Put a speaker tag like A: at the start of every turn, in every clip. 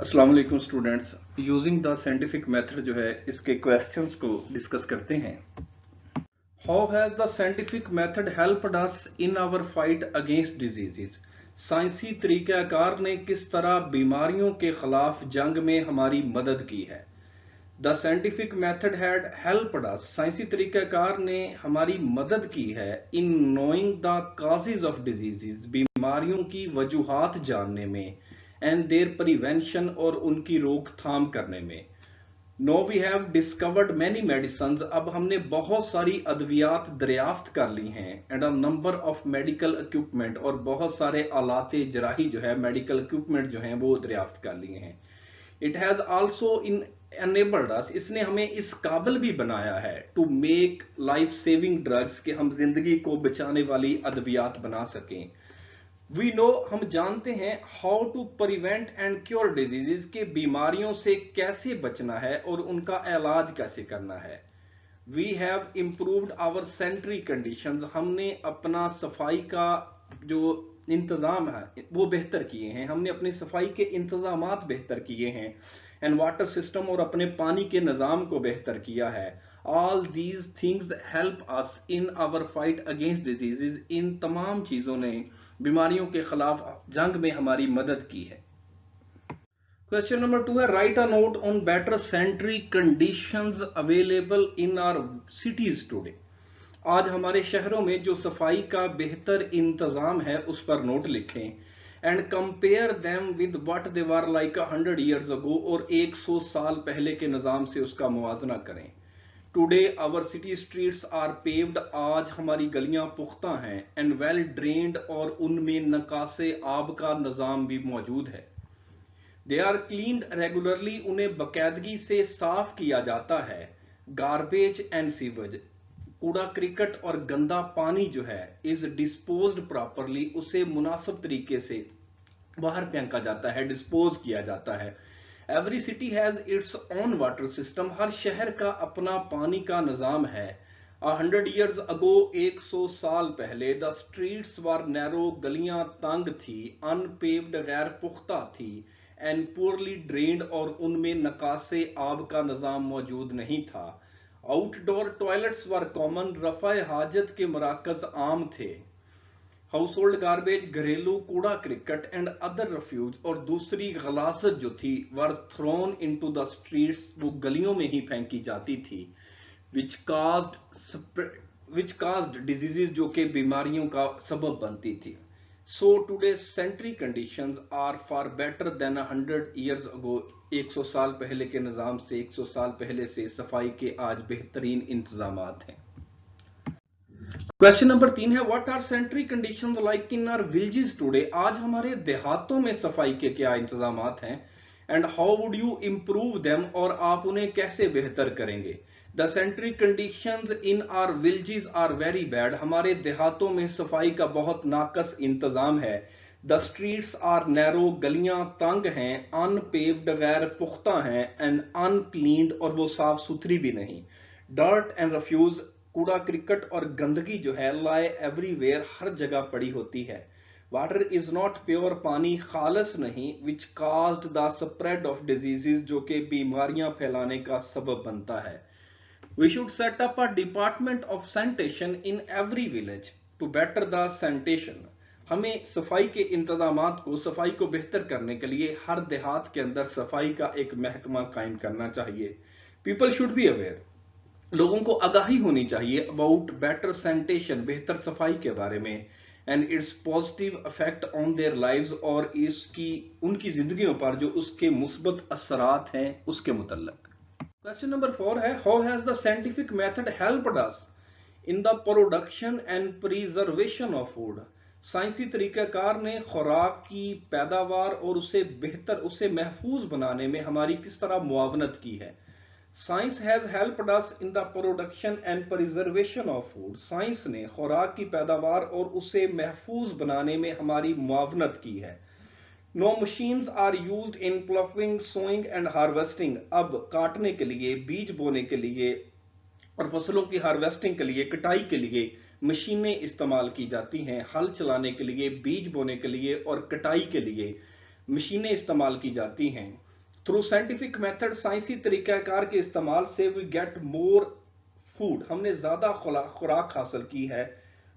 A: अस्सलाम वालेकुम students. Using the scientific method जो है इसके क्वेश्चंस को डिस्कस करते हैं। How has the scientific method helped us in our fight against diseases. साइंसी तरीकाकार ने किस तरह बीमारियों के खिलाफ जंग में हमारी मदद की है। The scientific method had helped us, साइंसी तरीकाकार ने हमारी मदद की है in knowing the causes of diseases, बीमारियों की वजूहात जानने में, एंड देयर प्रिवेंशन और उनकी रोकथाम करने में। No we have discovered many medicine, अब हमने बहुत सारी अद्वियात दरियाफ्त कर ली हैं, and a number of medical equipment, और बहुत सारे आलाते जराही जो है मेडिकल इक्विपमेंट जो हैं वो दरियाफ्त कर लिए हैं। It has also in enabled us, इसने हमें इस काबिल भी बनाया है to make life saving drugs, कि हम जिंदगी को बचाने वाली अद्वियात बना सकें। वी नो, हम जानते हैं, how to prevent and cure diseases, के बीमारियों से कैसे बचना है और उनका इलाज कैसे करना है। We have improved our sanitary conditions, हमने अपना सफाई का जो इंतजाम है वो बेहतर किए हैं, हमने अपनी सफाई के इंतजामात बेहतर किए हैं, एंड वाटर सिस्टम, और अपने पानी के निज़ाम को बेहतर किया है। All these things help us in our fight against diseases, इन तमाम चीज़ों ने बीमारियों के खिलाफ जंग में हमारी मदद की है। क्वेश्चन नंबर 2 है, write a note on better sanitary conditions available in our cities today. आज हमारे शहरों में जो सफाई का बेहतर इंतजाम है उस पर नोट लिखें, and compare them with what they were like 100 years अगो, और 100 साल पहले के निजाम से उसका मुवाजना करें। Today our city streets are paved, आज हमारी गलियां पुख्ता हैं, एंड वेल ड्रेन्ड, और उनमें नकासे आब का निजाम भी मौजूद है। दे आर क्लीन्ड रेगुलरली, उन्हें बाकायदगी से साफ किया जाता है। गार्बेज एंड सीवेज, कूड़ा क्रिकट और गंदा पानी जो है, इज डिस्पोज्ड प्रॉपरली, उसे मुनासिब तरीके से बाहर फेंका जाता है, डिस्पोज किया जाता है। Every city has its own water system, हर शहर का अपना पानी का निजाम है। 100 ईयर्स अगो, 100 साल पहले, द स्ट्रीट्स वर नैरो, गलियां तंग थी, अनपेव्ड गैर पुख्ता थी, एंड पुअरली ड्रेन्ड, और उनमें नकासे आब का निजाम मौजूद नहीं था। आउटडोर टॉयलेट्स वर कॉमन, रफ़ा हाजत के मराकज आम थे। हाउस होल्ड गार्बेज, घरेलू कूड़ा क्रिकट, एंड अदर रिफ्यूज, और दूसरी गलासत जो थी, वर थ्रोन इनटू द स्ट्रीट्स, वो गलियों में ही फेंकी जाती थी। विच काज्ड डिजीजेस, जो कि बीमारियों का सबब बनती थी। So today sanitary conditions are far better than 100 years ago, 100 साल पहले के निजाम से, 100 साल पहले से सफाई के आज बेहतरीन इंतजामात हैं। क्वेश्चन नंबर 3 है, what are sanitary conditions like in our villages today, आज हमारे देहातों में सफाई के क्या इंतजामात हैं, and how would you improve them, और आप उन्हें कैसे बेहतर करेंगे। The sanitary conditions in our villages are very bad, हमारे देहातों में सफाई का बहुत नाकस इंतजाम है। द स्ट्रीट्स आर नैरो, गलियां तंग हैं, अनपेव्ड गैर पुख्ता हैं, एंड अनक्लीन्ड, और वो साफ सुथरी भी नहीं। डर्ट एंड रिफ्यूज, कूड़ा क्रिकट और गंदगी जो है, लाए एवरीवेयर, हर जगह पड़ी होती है। वाटर इज नॉट प्योर, पानी खालस नहीं, which caused the spread of diseases, जो कि बीमारियां फैलाने का सबब बनता है। We should set up a department of sanitation in every village to better the sanitation, हमें सफाई के इंतजामात को, सफाई को बेहतर करने के लिए हर देहात के अंदर सफाई का एक महकमा कायम करना चाहिए। पीपल शुड बी अवेयर, लोगों को आगाही होनी चाहिए अबाउट बेटर सैनिटेशन, बेहतर सफाई के बारे में, and it's positive effect on their lives, और इसकी उनकी जिंदगियों पर जो उसके मुस्बत असरात हैं उसके मुतल्लिक। क्वेश्चन नंबर 4 है, how has the scientific method helped us in the production and preservation of food, साइंसी तरीकाकार ने खुराक की पैदावार और उसे बेहतर, उसे महफूज बनाने में हमारी किस तरह मुआवनत की है। Science has helped us in the production and preservation of food, science ने खुराक की पैदावार और उसे महफूज बनाने में हमारी मुआवनत की है। No machines are used in ploughing, sowing and harvesting, अब काटने के लिए, बीज बोने के लिए और फसलों की हार्वेस्टिंग के लिए, कटाई के लिए मशीनें इस्तेमाल की जाती हैं। हल चलाने के लिए, बीज बोने के लिए और कटाई के लिए मशीनें इस्तेमाल की जाती हैं। थ्रू साइंटिफिक मेथड, साइंसी तरीक़ाकार के इस्तेमाल से वी गेट मोर फूड, हमने ज़्यादा खुराक हासिल की है।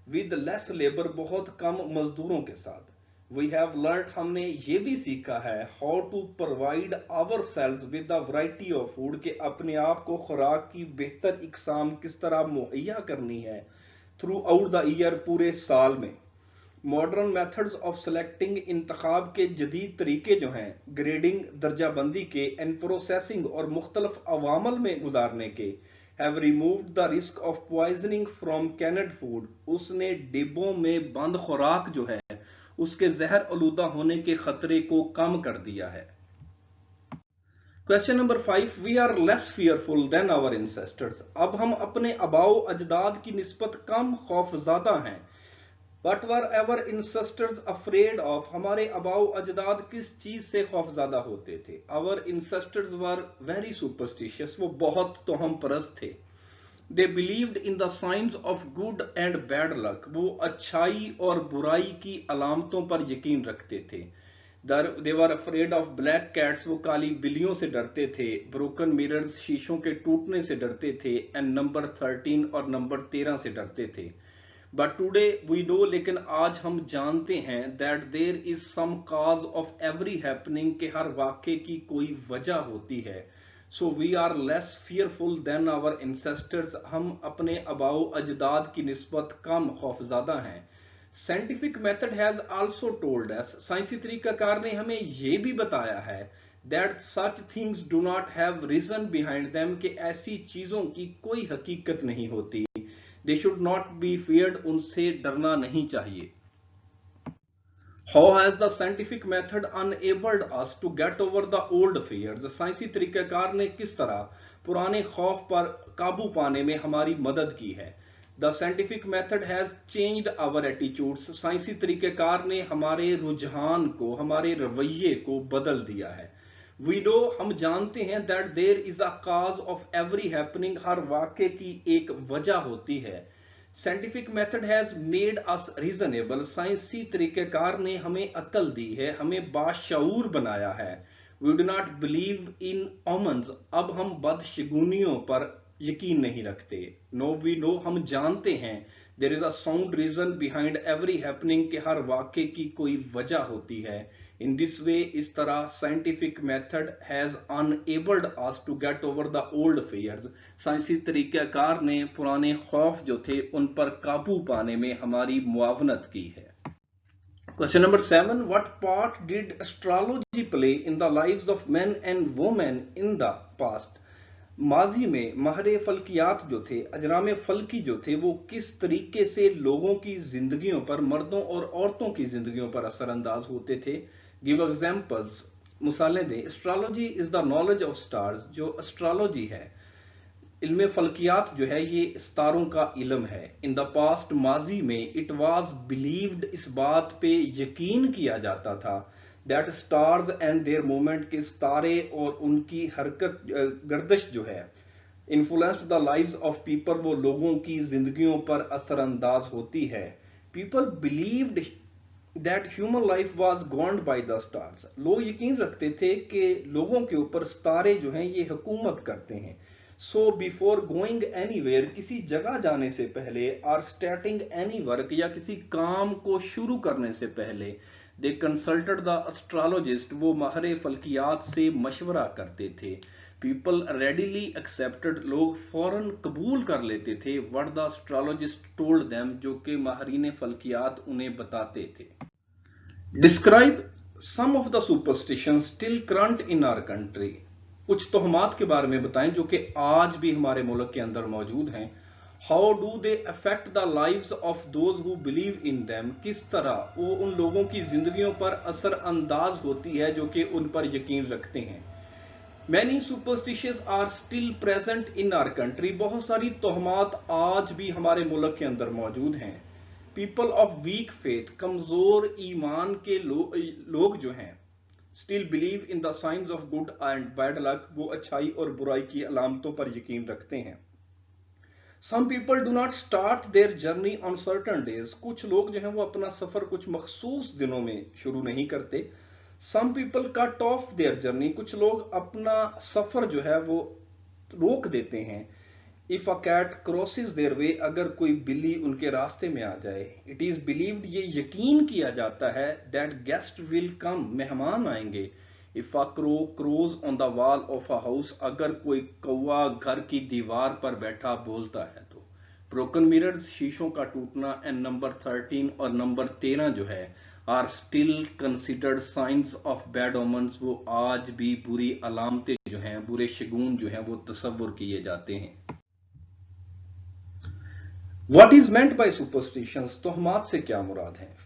A: विद लेस लेबर, बहुत कम मजदूरों के साथ। वी हैव लर्नड, हमने ये भी सीखा है, how to provide our cells with a variety of food, के अपने आप को खुराक की बेहतर इकसाम किस तरह मुहैया करनी है थ्रू आउट द ईयर, पूरे साल में। मॉडर्न मेथड्स ऑफ सेलेक्टिंग, इंतखाब के जदीद तरीके जो हैं, ग्रेडिंग दर्जाबंदी के, एंड प्रोसेसिंग और मुख्तलिफ अवामल में गुजारने के, have removed the risk of poisoning from canned food, उसने डिब्बों में बंद खुराक जो है उसके जहर आलूदा होने के खतरे को कम कर दिया है। Question number 5, we are less fearful than our ancestors, अब हम अपने आबाओ अजदाद की निस्बत कम खौफज़दा हैं। What were our ancestors afraid of, हमारे आबाओ अजदाद किस चीज से खौफज़दा होते थे? Our ancestors were very superstitious, वो बहुत तोहम परस्त थे। They believed in the signs of good and bad luck, वो अच्छाई और बुराई की अलामतों पर यकीन रखते थे। They were afraid of black cats, वो काली बिल्लियों से डरते थे। Broken mirrors, शीशों के टूटने से डरते थे। And number 13 और नंबर 13 से डरते थे। बट टूडे वी नो, लेकिन आज हम जानते हैं, that there is some cause of every happening, के हर वाक़े की कोई वजह होती है। So we are less fearful than our ancestors, हम अपने आबाओ अजदाद की निस्बत कम खौफज़दा हैं। Scientific method has also told us, साइंसी तरीकाकार ने हमें यह भी बताया है, that such things do not have reason behind them, कि ऐसी चीजों की कोई हकीकत नहीं होती। They should not be feared, उनसे डरना नहीं चाहिए। How has the scientific method enabled us to get over the old fears? साइंसी तरीक़ाकार ने किस तरह पुराने खौफ पर काबू पाने में हमारी मदद की है? The scientific method has changed our attitudes, साइंसी तरीक़ाकार ने हमारे रुझान को, हमारे रवैये को बदल दिया है। We know, हम जानते हैं, that there is a cause of every happening, हर वाक़े की एक वजह होती है। Scientific method has made us reasonable, साइंसी तरीक़ेकार ने हमें अक्ल दी है, हमें बाशऊर बनाया है। We do not believe in omens, अब हम बदशगुनियों पर यकीन नहीं रखते। No, we know, हम जानते हैं, there is a sound reason behind every happening, के हर वाक़े की कोई वजह होती है। In this way, इस तरह scientific method has enabled us to get over the old fears, साइंसी तरीक़ाकार ने पुराने खौफ जो थे उन पर काबू पाने में हमारी मुआवनत की है। Question number 7, what part did astrology play in the lives of men and women in the past? माजी में माहिर फल्कियात जो थे, अजराम फल्की जो थे, वो किस तरीके से लोगों की जिंदगियों पर, मर्दों और औरतों की जिंदगियों पर असरअंदाज होते थे? गिव एग्जाम्पल्स, मिसालें दें। Astrology is the knowledge of stars, जो एस्ट्रोलॉजी है, इल्म फल्कियात जो है, ये सितारों का इल्म है। इन द पास्ट, माजी में, इट वाज बिलीव्ड, इस बात पे यकीन किया जाता था, that stars and there movement, के सितारे और उनकी हरकत, गर्दिश जो है, influenced the lives of people, वो लोगों की जिंदगियों पर असरअंदाज होती है। People believed that human life was governed by the stars, लोग यकीन रखते थे कि लोगों के ऊपर सितारे जो हैं ये हुकूमत करते हैं। सो बिफोर गोइंग एनीवेयर, किसी जगह जाने से पहले, और स्टार्टिंग एनी वर्क, या किसी काम को शुरू करने से पहले, दे कंसल्टेड द एस्ट्रोलॉजिस्ट, वो माहिर फल्कियात से मशवरा करते थे। पीपल रेडिली एक्सेप्टेड, लोग फौरन कबूल कर लेते थे, what the astrologist told them, जो कि माहिरीन फल्कियात उन्हें बताते थे। Describe some of the superstition still current in our country, कुछ तोहमात के बारे में बताएं जो कि आज भी हमारे मुल्क के अंदर मौजूद हैं। How do they affect the lives of those who believe in them, किस तरह वो उन लोगों की जिंदगियों पर असर अंदाज होती है जो कि उन पर यकीन रखते हैं। Many superstitions are still present in our country, बहुत सारी तोहमात आज भी हमारे मुल्क के अंदर मौजूद हैं। पीपल ऑफ वीक फेथ, कमजोर ईमान के लोग जो हैं, still believe in the science of good and bad luck, वो अच्छाई और बुराई की अलामतों पर यकीन रखते हैं। Some people do not start their journey on certain days, कुछ लोग जो हैं वो अपना सफर कुछ मखसूस दिनों में शुरू नहीं करते। Some people cut off their journey, कुछ लोग अपना सफर जो है वो रोक देते हैं. If a cat crosses their way, अगर कोई बिल्ली उनके रास्ते में आ जाए. It is believed, ये यकीन किया जाता है, that guest will come, मेहमान आएंगे. If a crow crows on the wall of a house, अगर कोई कौवा घर की दीवार पर बैठा बोलता है तो. Broken mirrors, शीशों का टूटना, and number 13 और नंबर 13 जो है are still considered signs of bad omens, वो आज भी बुरी अलामतें जो हैं, बुरे शगुन जो हैं वो तस्वुर किए जाते हैं. What is meant by superstitions? तोहमात से क्या मुराद है?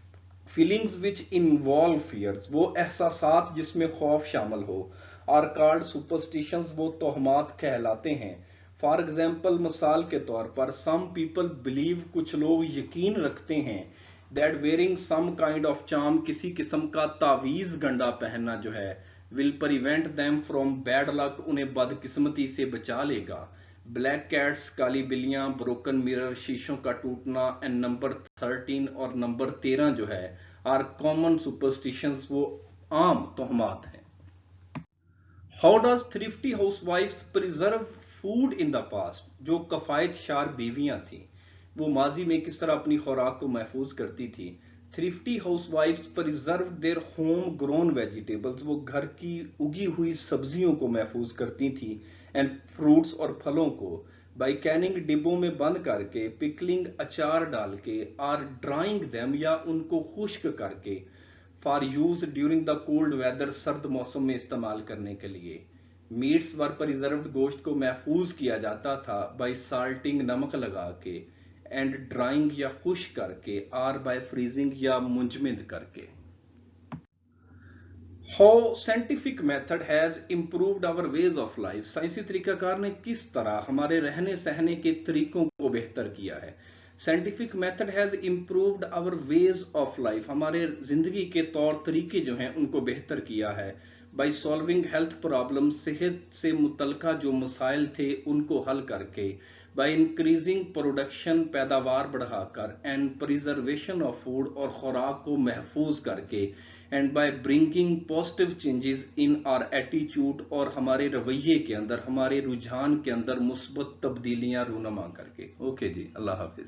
A: Feelings which involve fears, वो एहसासात जिसमें खौफ शामिल हो, are called superstitions, वो तोहमात कहलाते हैं. For example, मिसाल के तौर पर, some people believe, कुछ लोग यकीन रखते हैं, that wearing some kind of charm, किसी किस्म का तावीज़ गंडा पहनना जो है, will prevent them from bad luck, उन्हें बदकिस्मती से बचा लेगा. ब्लैक कैट्स, काली बिल्लियां, ब्रोकन मिरर, शीशों का टूटना, एंड नंबर 13 और नंबर 13 जो है आर कॉमन सुपरस्टिशंस, वो आम तोहमात हैं. हाउ डज थ्रिफ्टी हाउसवाइफ्स preserve food in the past? जो कफायत शार बीवियां थी वो माजी में किस तरह अपनी खुराक को महफूज करती थी. थ्रिफ्टी हाउसवाइफ्स preserve their home grown vegetables, वो घर की उगी हुई सब्जियों को महफूज करती थी, एंड फ्रूट्स और फलों को, बाई कैनिंग, डिब्बों में बंद करके, पिकलिंग, अचार डाल के, आर ड्राइंग देम, या उनको खुश्क करके, for use during the cold weather, सर्द मौसम में इस्तेमाल करने के लिए. मीट्स वर प्रिजर्व्ड, गोश्त को महफूज किया जाता था, बाई साल्टिंग, नमक लगा के, एंड ड्राइंग या खुश्क करके, आर बाय फ्रीजिंग या मुंजमद करके. How scientific method has improved our ways of life? साइंसी तरीकाकार ने किस तरह हमारे रहने सहने के तरीकों को बेहतर किया है. Scientific method has improved our ways of life, हमारे जिंदगी के तौर तरीके जो हैं उनको बेहतर किया है. बाई सॉल्विंग हेल्थ प्रॉब्लम, सेहत से मुतल्लिका जो मसाइल थे उनको हल करके, बाई इंक्रीजिंग प्रोडक्शन, पैदावार बढ़ाकर, एंड प्रिजर्वेशन ऑफ फूड, और खुराक को महफूज करके, and by bringing positive changes in our attitude, और हमारे रवैये के अंदर, हमारे रुझान के अंदर मुस्बत तब्दीलियां रूनमा करके. ओके जी, अल्लाह हाफिज.